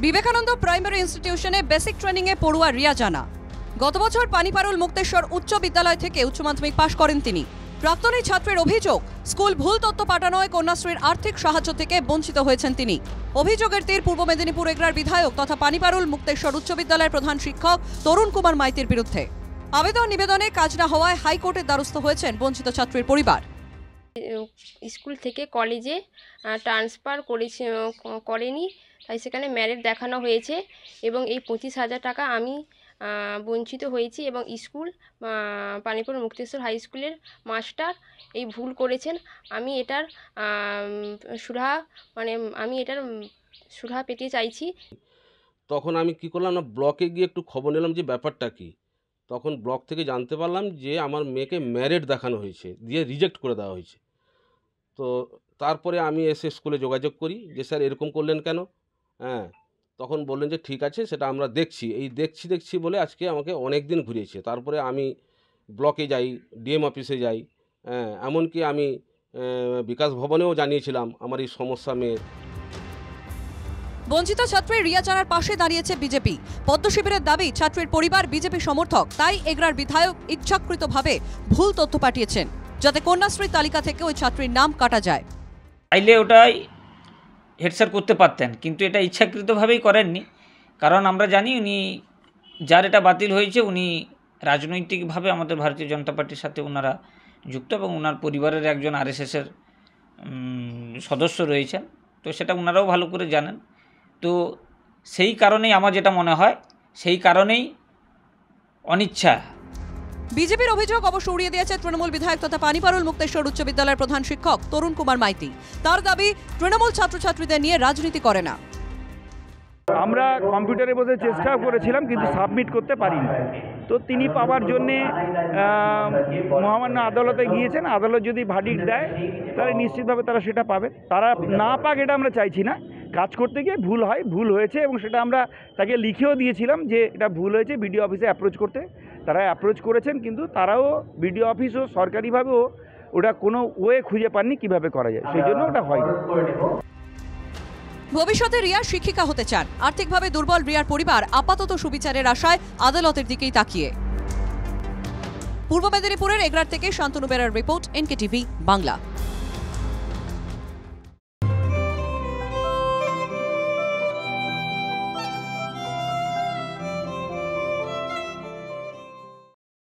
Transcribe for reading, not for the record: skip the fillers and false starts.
Vivekananda primary ইনস্টিটিউশনে basic training এ পড়ুয়া রিয়া জানা গত বছর পানিপারুল মুক্তেশ্বর উচ্চ বিদ্যালয় থেকে উচ্চ মাধ্যমিক পাশ করেন তিনি। প্রাক্তন এই ছাত্রের অভিযোগ, স্কুল ভুল তথ্য পাঠানোয় কন্যাশ্রীর আর্থিক সাহায্য থেকে বঞ্চিত হয়েছেন তিনি। অভিযোগের তীর পূর্ব মেদিনীপুর এগরার বিধায়ক তথা পানিপারুল মুক্তেশ্বর উচ্চ বিদ্যালয়ের প্রধান শিক্ষক তরুণ কুমার মাইতির বিরুদ্ধে। আবেদন নিবেদনে কাজ না হওয়ায় হাইকোর্টের দ্বারস্থ হয়েছেন বঞ্চিত ছাত্রের পরিবার। স্কুল থেকে কলেজে ট্রান্সফার করেনি, তাই সেখানে মেরিট দেখানো হয়েছে এবং এই 25,000 টাকা আমি বঞ্চিত হয়েছি এবং স্কুল পানিপুর মুক্তেশ্বর হাই স্কুলের মাস্টার এই ভুল করেছেন। আমি এটার সুরাহা পেতে চাইছি। তখন আমি কি করলাম না, ব্লকে গিয়ে একটু খবর নিলাম যে ব্যাপারটা কি। তখন ব্লক থেকে জানতে পারলাম যে আমার মেয়েকে মেরিট দেখানো হয়েছে, দিয়ে রিজেক্ট করে দেওয়া হয়েছে। তো তারপরে আমি এসে স্কুলে যোগাযোগ করি যে স্যার এরকম করলেন কেন। তখন বললেন যে ঠিক আছে, সেটা আমরা দেখছি। এই দেখছি বলে আজকে আমাকে অনেক দিন ঘুরিয়েছে। তারপরে আমি ব্লকে যাই, ডিএম অফিসে যাই, এমনকি আমি বিকাশ ভবনেও জানিয়েছিলাম আমার এই সমস্যা মেয়ের। বঞ্চিত ছাত্রী রিয়া জানার পাশে দাঁড়িয়েছে বিজেপি। পদ্ম শিবিরের দাবি, ছাত্রীর পরিবার বিজেপি সমর্থক, তাই এগরার বিধায়ক ইচ্ছাকৃতভাবে ভুল তথ্য পাঠিয়েছেন যাতে কন্যাশ্রীর তালিকা থেকে ওই ছাত্রীর নাম কাটা যায়। চাইলে ওটাই হেড স্যার করতে পারতেন, কিন্তু এটা ইচ্ছাকৃতভাবেই করেননি। কারণ আমরা জানি উনি যার এটা বাতিল হয়েছে উনি রাজনৈতিকভাবে আমাদের ভারতীয় জনতা পার্টির সাথে ওনারা যুক্ত এবং ওনার পরিবারের একজন আরএসএসের সদস্য রয়েছেন। তো সেটা ওনারাও ভালো করে জানেন। তো সেই কারণেই আমার যেটা মনে হয়, সেই কারণেই অনিচ্ছা। বিজেপির অভিযোগ অবশ্য উড়িয়ে দিয়েছে তৃণমূল বিধায়ক তথা পানিপারুল মুক্তেশ্বর উচ্চ বিদ্যালয়ের প্রধান শিক্ষক তরুণ কুমার মাইতি। তার দাবি, তৃণমূল ছাত্রছাত্রীদের নিয়ে রাজনীতি করে না। আমরা কম্পিউটারে বসে চেষ্টাও করেছিলাম কিন্তু সাবমিট করতে পারিনি। তো তিনি পাওয়ার জন্যে মহামান্য আদালতে গিয়েছেন। আদালত যদি ভার্ডিক্ট দেয় তাহলে নিশ্চিতভাবে তারা সেটা পাবে। তারা না পাক এটা আমরা চাইছি না। কাজ করতে গিয়ে ভুল হয়েছে এবং সেটা আমরা তাকে লিখেও দিয়েছিলাম যে এটা ভুল হয়েছে, বিডিও অফিসে অ্যাপ্রোচ করতে। তারা অ্যাপ্রোচ করেছেন, কিন্তু তারাও বিডিও অফিসও সরকারিভাবেও ওটা কোনো ওয়ে খুঁজে পাননি কীভাবে করা যায়, সেই জন্য ওটা হয়নি। ভবিষ্যতে রিয়া শিক্ষিকা হতে চান। আর্থিকভাবে দুর্বল রিয়ার পরিবার আপাতত সুবিচারের আশায় আদালতের দিকেই তাকিয়ে। পূর্ব মেদিনীপুরের এগরার থেকে শান্তনু বেরার রিপোর্ট, এনকেটিভি বাংলা।